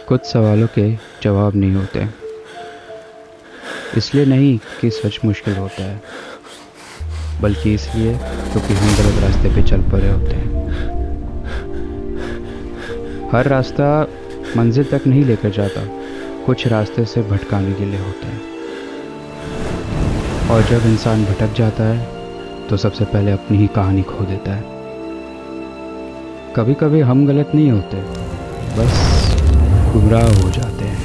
कुछ सवालों के जवाब नहीं होते। इसलिए नहीं कि सच मुश्किल होता है, बल्कि इसलिए क्योंकि हम गलत रास्ते पे चल पड़े होते हैं। हर रास्ता मंजिल तक नहीं लेकर जाता, कुछ रास्ते से भटकाने के लिए होते हैं। और जब इंसान भटक जाता है तो सबसे पहले अपनी ही कहानी खो देता है। कभी कभी हम गलत नहीं होते, बस गुमराह हो जाते हैं।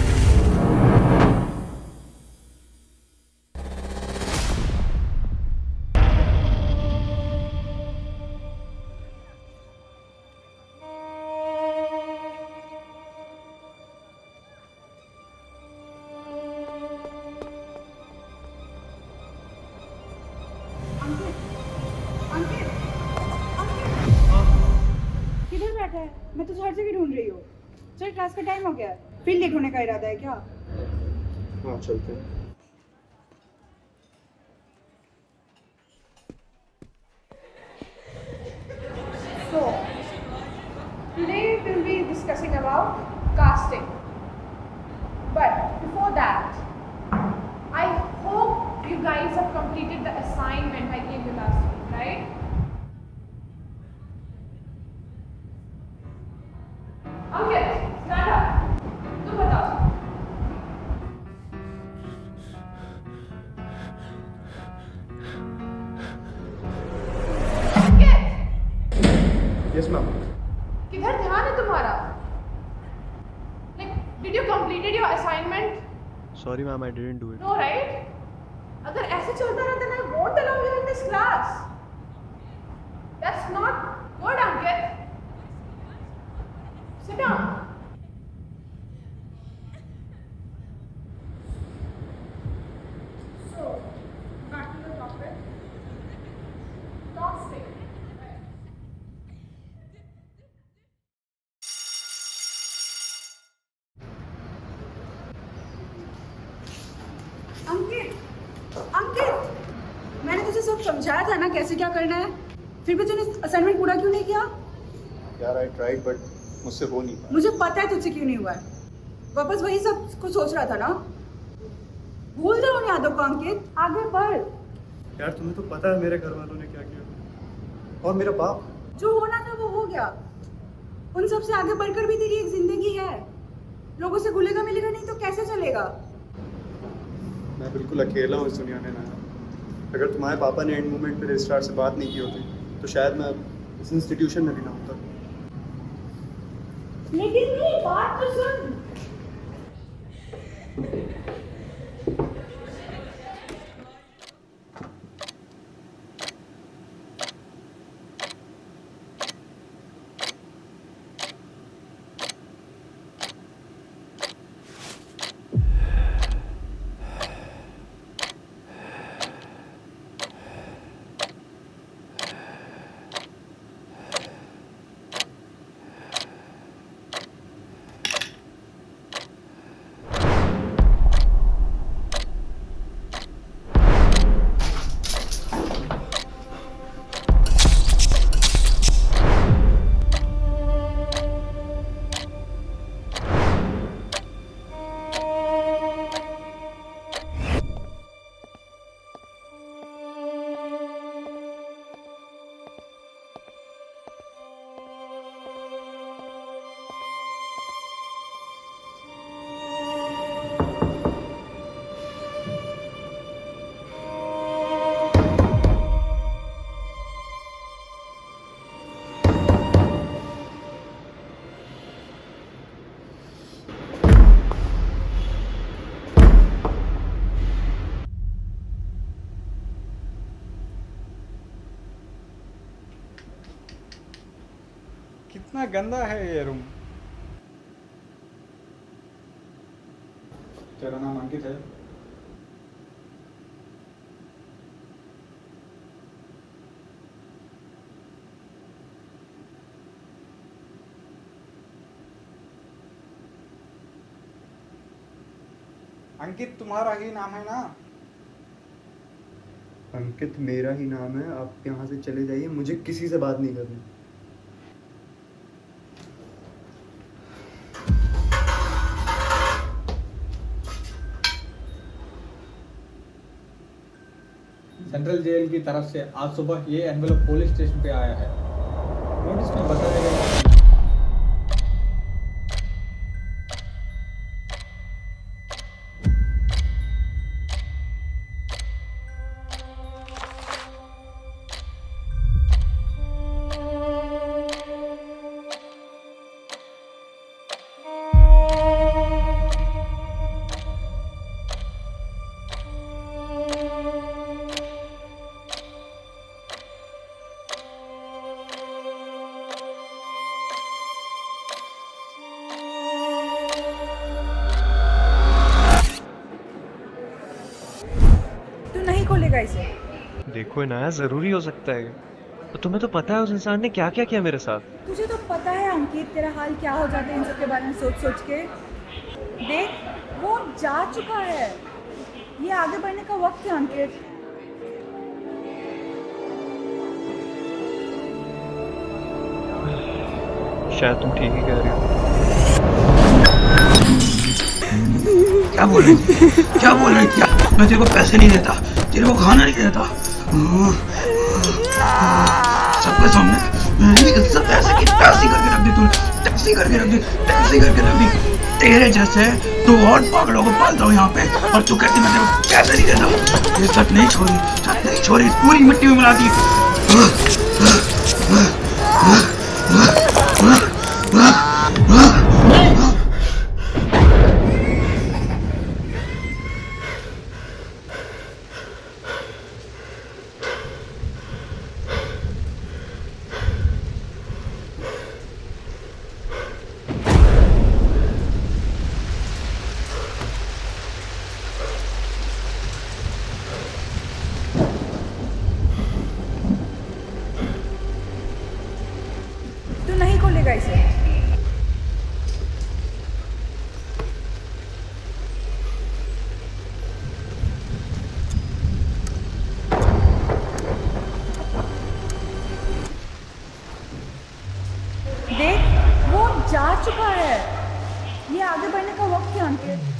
अंकित, अंकित, अंकित, किधर बैठा है? मैं तुझे हर जगह ढूंढ रही हूँ। चल, क्लास का टाइम हो गया है। फिर लेट होने का इरादा है क्या? हाँ चलते हैं। So, today we'll be discussing about casting. But before that, I hope you guys have completed the assignment I gave you last week, right? Ankit, stand up. तुम बताओ. Ankit, yes ma'am. किधर ध्यान है तुम्हारा? Like, did you completed your assignment? Sorry ma'am, I didn't do it. No, right? अगर ऐसे चलता रहता ना, I won't allow you in this class. That's not good, Ankit. Sit down. So, back to the topic. Casting. अंकित, अंकित, मैंने तुझे सब समझाया था ना कैसे क्या करना है। फिर भी तूने असाइनमेंट पूरा क्यों नहीं किया? यार आई ट्राइड बट मुझसे हो नहीं पाया। मुझे पता है तुझसे क्यों नहीं हुआ है। वापस वही सब कुछ सोच रहा था ना। भूल जाओ उन यादों को अंकित, आगे बढ़। यार तुम्हें तो पता है मेरे घर वालों ने क्या किया, और मेरा बाप। जो होना था वो हो गया। उन सब से आगे बढ़कर भी तेरी एक जिंदगी है। लोगों से घुलेगा मिलेगा नहीं तो कैसे चलेगा? मैं बिल्कुल अकेला हूँ इस दुनिया में ना। अगर तुम्हारे पापा ने एंड मोमेंट पे रजिस्ट्रार से बात नहीं की होती तो शायद मैं इस इंस्टीट्यूशन में भी ना होता। लेकिन मेरी बात तो सुन। कितना गंदा है ये रूम। तेरा नाम अंकित है? अंकित तुम्हारा ही नाम है ना? अंकित मेरा ही नाम है। आप यहाँ से चले जाइए, मुझे किसी से बात नहीं करनी। सेंट्रल जेल की तरफ से आज सुबह ये एनवेलप पुलिस स्टेशन पे आया है। नोटिस में बताया गया है तू नहीं खोलेगा इसे? देखो इनाया जरूरी हो सकता है। तो तुम्हें तो पता है उस इंसान ने क्या क्या किया मेरे साथ। तुझे तो पता है अंकित, तेरा हाल क्या हो जाता है इन सब के बारे में सोच सोच के। देख, वो जा चुका है, ये आगे बढ़ने का वक्त है अंकित। शायद तुम ठीक ही कह रही हो। क्या बोल रही? क्या बोल रही? क्या? मैं तेरे को पैसे नहीं देता, तेरे को खाना नहीं देता। सबके सामने मेरी इज्जत ऐसे की टैक्सी करके रख दी तूने, टैक्सी करके रख दी, टैक्सी करके रख दी। तेरे जैसे दो और पागलों को पालता हूँ यहाँ पे और तू कहती मैं तेरे को पैसे नहीं देता। ये सच नहीं छोड़ी, सच नहीं छोड़ी, पूरी मिट्टी में मिला दी। तू नहीं खोलेगा इसे? देख, वो जा चुका है, ये आगे बढ़ने का वक्त है अंकित।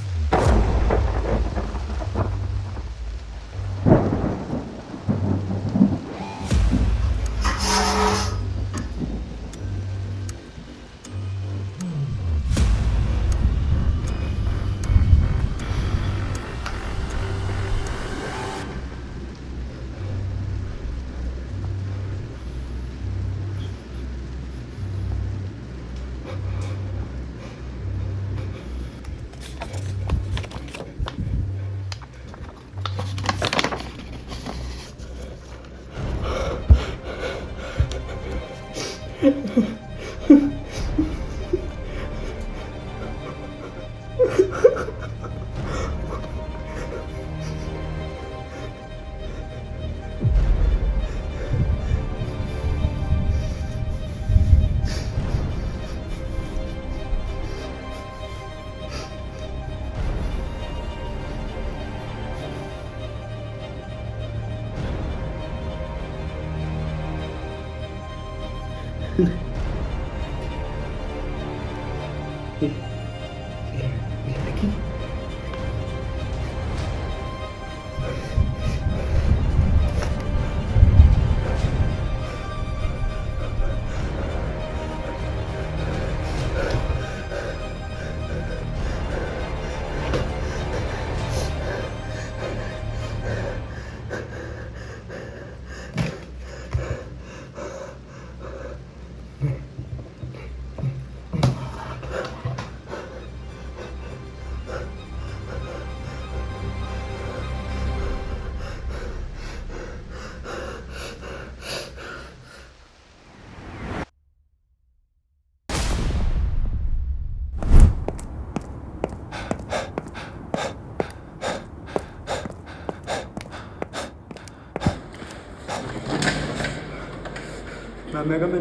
मैम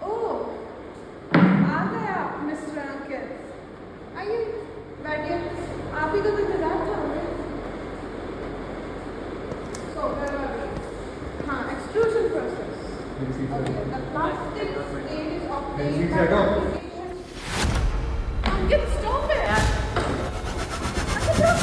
Oh, आ गया मिस्टर अंकित। आइए बैठिए, आप ही तो इंतजार कर रहे हैं। So where are we? हाँ, extrusion process. Okay, the plastic stage of the Ankit, stop it! Ankit,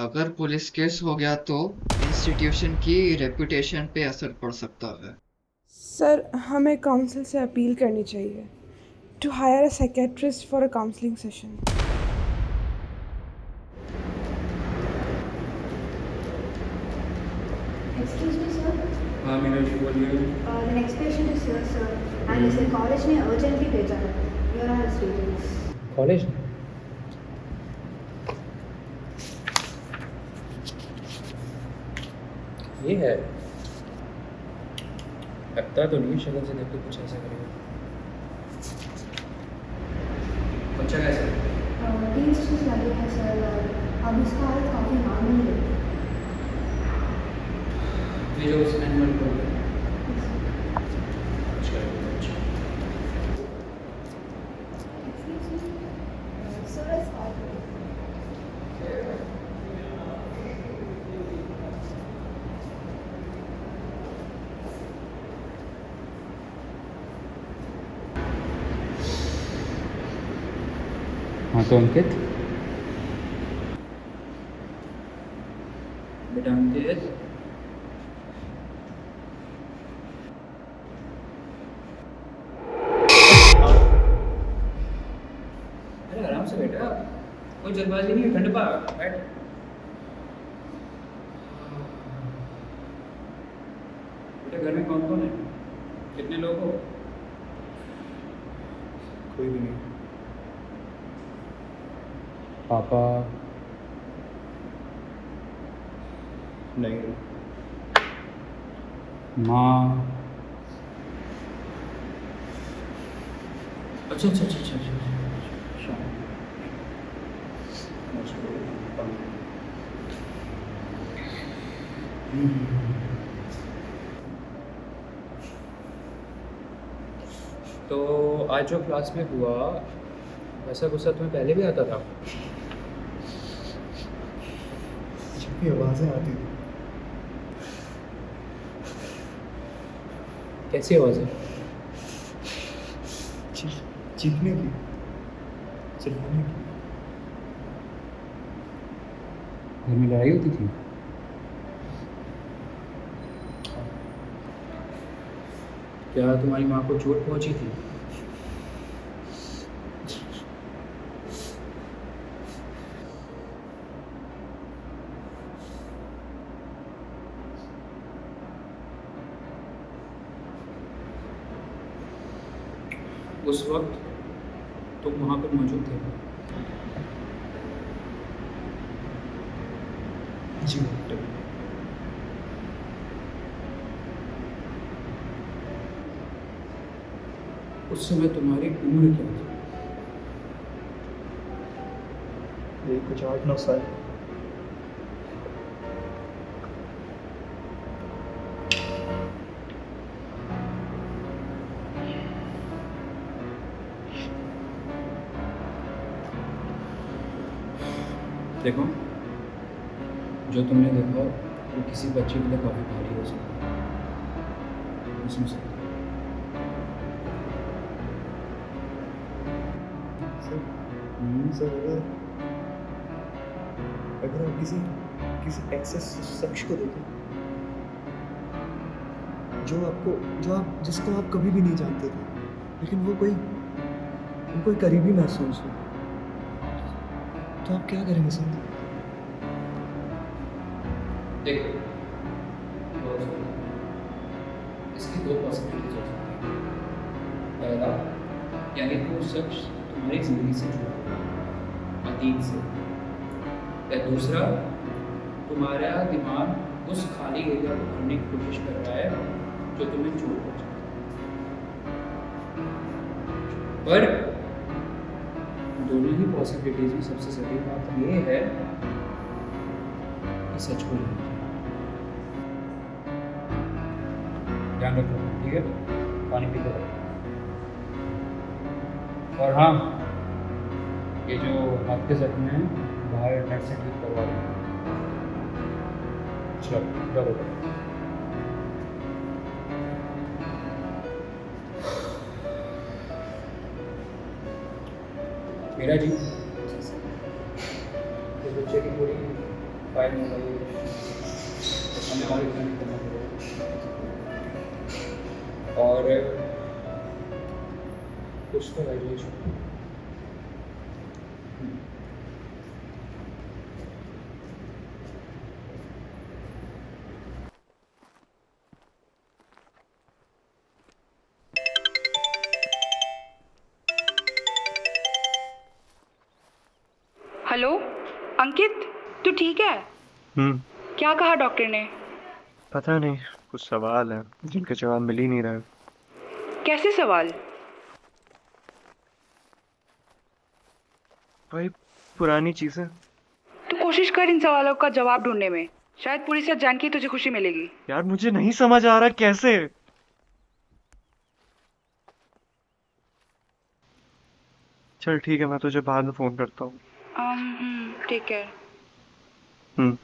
अगर पुलिस केस हो गया तो इंस्टीट्यूशन की रेपुटेशन पे असर पड़ सकता है। सर हमें काउंसिल से अपील करनी चाहिए to hire a psychiatrist for a counselling session. Excuse me, sir. हाँ मीरा जी बोलिए। The next patient is here, sir. And इसे कॉलेज ने urgently भेजा है. Here are his details. College ये है, लगता तो नहीं, शक्ल से देख के कुछ ऐसा करेगा। बच्चा कैसा है? 3 स्टिचेस लगे हैं सर और अब इसका हालत काफ़ी मामूली है. ये जो उसने एनिमल को Excuse me. Sir is out. हाँ तो अंकित, बेटा अंकित, अरे आराम से बेटा, कोई जल्दबाजी नहीं है, ठंड पा बैठ। बेटा घर में कौन कौन है, कितने लोग हो? कोई भी नहीं। पापा? नहीं। माँ? अच्छा अच्छा अच्छा अच्छा अच्छा। तो आज जो क्लास में हुआ वैसा गुस्सा तुम्हें पहले भी आता था? जब भी आवाज़ें आती थी। कैसी आवाज़ है? चीखने की, चिल्लाने की। घर में लड़ाई होती थी? क्या तुम्हारी माँ को चोट पहुंची थी? उस वक्त तुम वहाँ पर मौजूद थे? जी डॉक्टर। उस समय तुम्हारी उम्र क्या थी? यही कुछ 8-9 साल। देखो, जो तुमने देखा वो किसी बच्चे के लिए काफ़ी भारी हो सकता है, मैं समझ सकता हूँ। सर अगर आप किसी ऐसे शख्स को देखें जिसको आप कभी भी नहीं जानते थे, लेकिन वो कोई करीबी महसूस हो, तो आप क्या करेंगे सर? देखो, इसकी 2 पॉसिबिलिटीज हो सकती हैं। पहला, यानी वो शख्स तुम्हारी ज़िंदगी से जुड़ा हुआ है, अतीत से। या दूसरा, तुम्हारा दिमाग उस खाली एरिया को भरने की कोशिश कर रहा है जो तुम्हें चोट पहुंचा। पर दोनों ही पॉसिबिलिटीज में सबसे ज़रूरी बात ये है कि सच को जानना चाहिए। ध्यान रखो, ठीक है? पानी पीते रहो। और हाँ, ये जो हाथ के जख्म हैं बाहर नेट से ठीक करवा दें। चलो चलो। मीरा जी, इस बच्चे की पूरी फाइल टाइम होगा ये हमें और इतना नहीं करना पड़ेगा। और कुछ तो रेगुलेशन हेलो अंकित, तू ठीक है? क्या कहा डॉक्टर ने? पता नहीं, कुछ सवाल है जिनके जवाब मिल ही नहीं रहे। कैसे सवाल? वही पुरानी चीजें। तू कोशिश कर इन सवालों का जवाब ढूंढने में, शायद पूरी सच जान के तुझे खुशी मिलेगी। यार मुझे नहीं समझ आ रहा कैसे। चल ठीक है, मैं तुझे बाद में फोन करता हूँ। ठीक है। हम्म।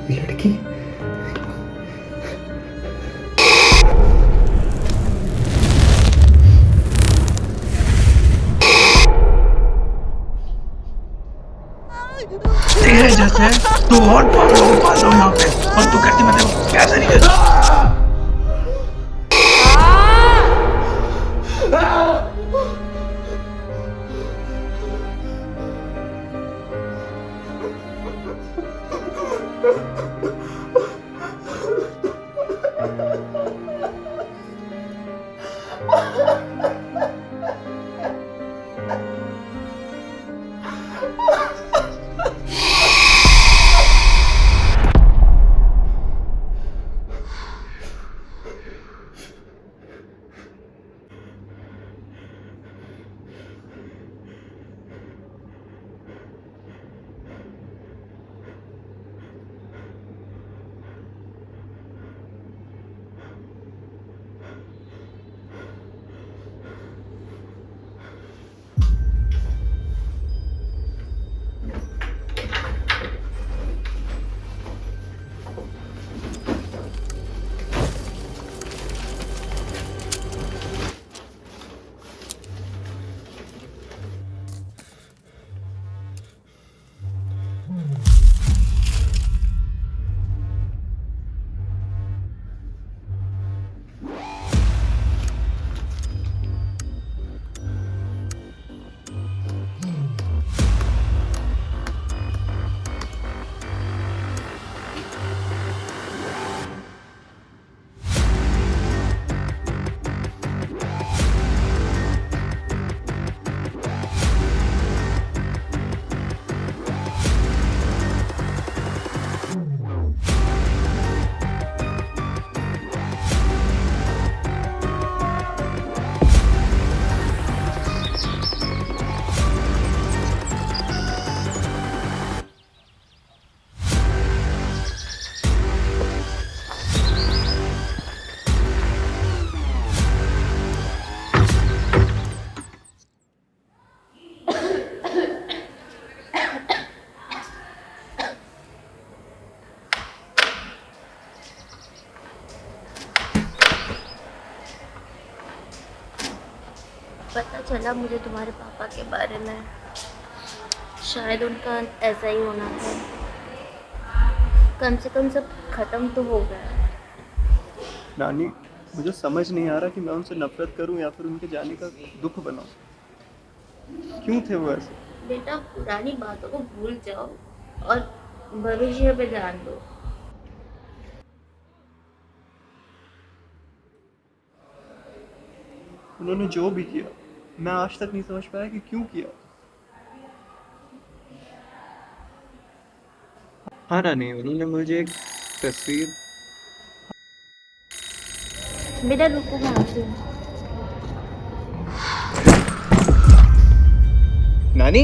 लड़की तेरे जैसे तो और पागलों को पाल रहा हूँ यहाँ पे, और तू कहती मैं तेरे को कैसे नहीं देता। पता चला मुझे तुम्हारे पापा के बारे में। शायद उनका ऐसा ही होना था। कम से कम सब खत्म तो हो गया। नानी, मुझे समझ नहीं आ रहा कि मैं उनसे नफरत करूं या फिर उनके जाने का दुख बनाऊं। क्यों थे वो ऐसे? बेटा, पुरानी बातों को भूल जाओ और भविष्य पे ध्यान दो। उन्होंने जो भी किया, मैं आज तक नहीं समझ पाया कि क्यों किया। हाँ नानी, उन्होंने मुझे एक तस्वीर। बेटा रुको, मैं आती हूँ। नानी,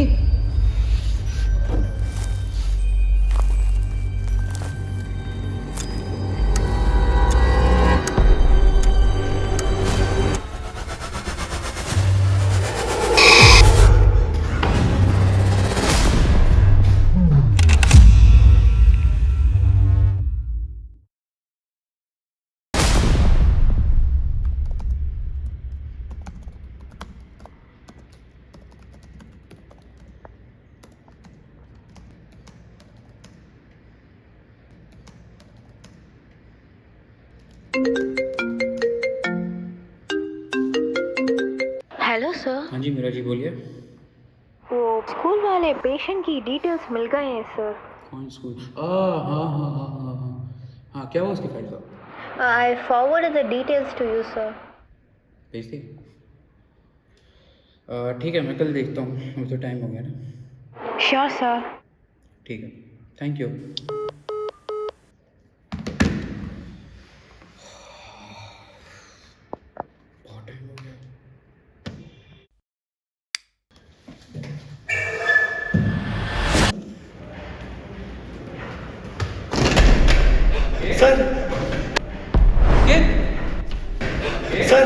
हेलो सर। हाँ जी मीरा जी बोलिए। वो स्कूल वाले पेशेंट की डिटेल्स मिल गए हैं सर। कौन स्कूल? हाँ हाँ हाँ हाँ हाँ हाँ हाँ, क्या हुआ उसकी फाइल का? I forwarded the details to you sir. भेज दी? ठीक है, मैं कल देखता हूँ, अभी तो टाइम हो गया ना। Sure sir. ठीक है, थैंक यू। बहुत टाइम हो गया। सर, सर,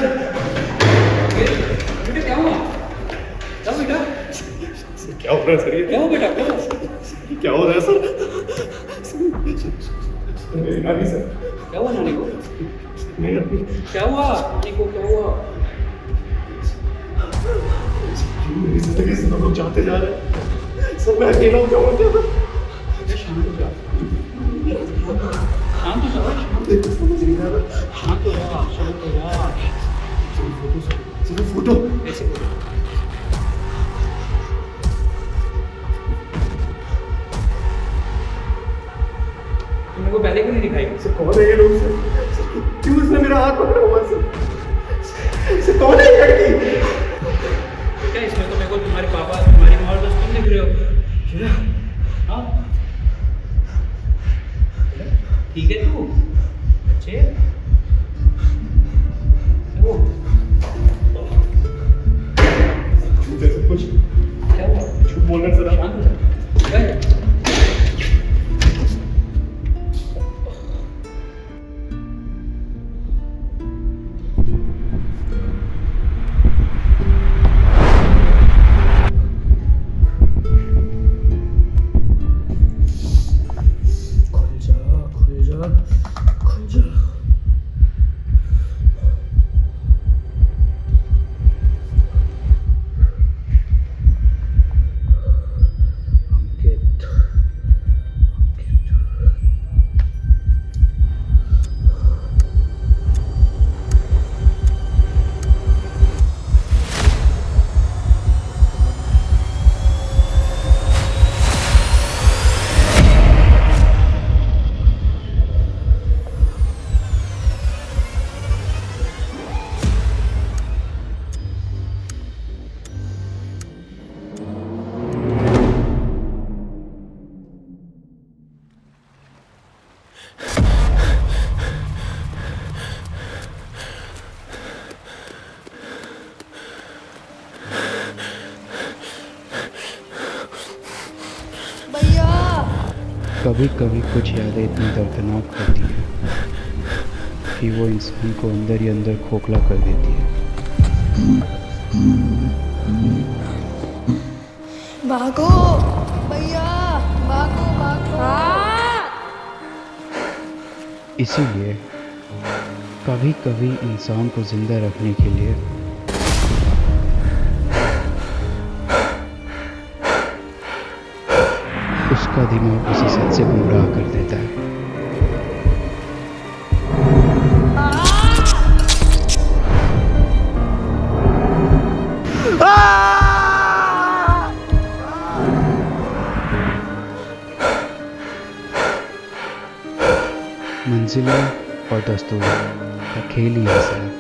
बेटा क्या हुआ? क्या बेटा? क्या हो रहा है सर? ये क्या हुआ बेटा? क्या हुआ? क्या हो रहा है सर? मेरी नानी सर, क्या हुआ नानी को? मेरी नानी, क्या हुआ नानी को? क्या हुआ? मेरी जिंदगी से हम लोग जाते जा रहे हैं सर। मैं अकेला हूँ, क्या हो गया सर? शांत हो जा, शांत हो जा, समझ नहीं आ रहा। शांत हो जा, शांत हो जा। सिर्फ फोटो ऐसे तुमने को पहले क्यों नहीं दिखाई? सर, कौन है ये लोग सर? क्यों इसने मेरा हाथ पकड़ा हुआ है सर? सर, कौन है ये लड़की? क्या इसमें तो मेरे को तुम्हारे पापा, तुम्हारी माँ और बस तुम दिख रहे हो। हाँ ठीक है तू अच्छे वो जैसे कुछ क्या हुआ? झूठ बोल रहे हैं सर आप। शांत हो जा। क्या है? खुल जा, खुल जा, खुल जा। अंकित, अंकित। कभी कभी कुछ यादें इतनी दर्दनाक होती हैं कि वो इंसान को अंदर ही अंदर खोखला कर देती है। भागो भैया, भागो भागो। इसीलिए कभी कभी इंसान को ज़िंदा रखने के लिए उसका दिमाग उसे सच से गुमराह कर देता है। मंजिलें और दस्तूर का खेल ही ऐसा है।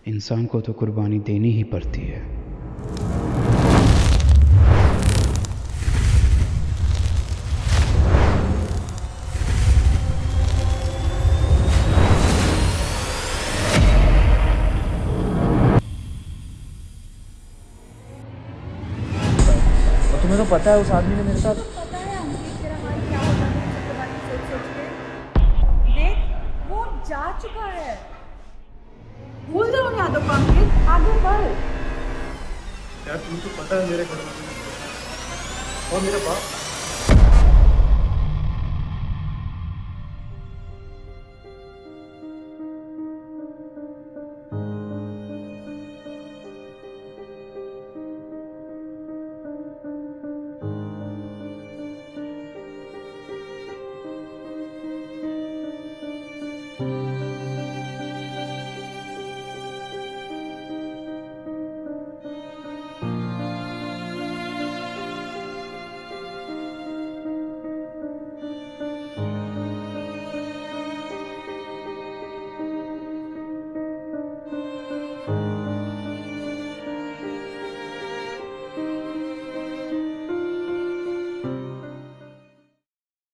इंसान को तो कुर्बानी देनी ही पड़ती है। और तुम्हें तो पता है उस आदमी ने मेरे साथ पता है अंकित तेरा हाल क्या होता है सबके बारे में सोच के। देख वो जा चुका है, भूल जाओ उन यादों को अंकित, आगे बढ़। यार तुमको पता है मेरे घर में और मेरा बाप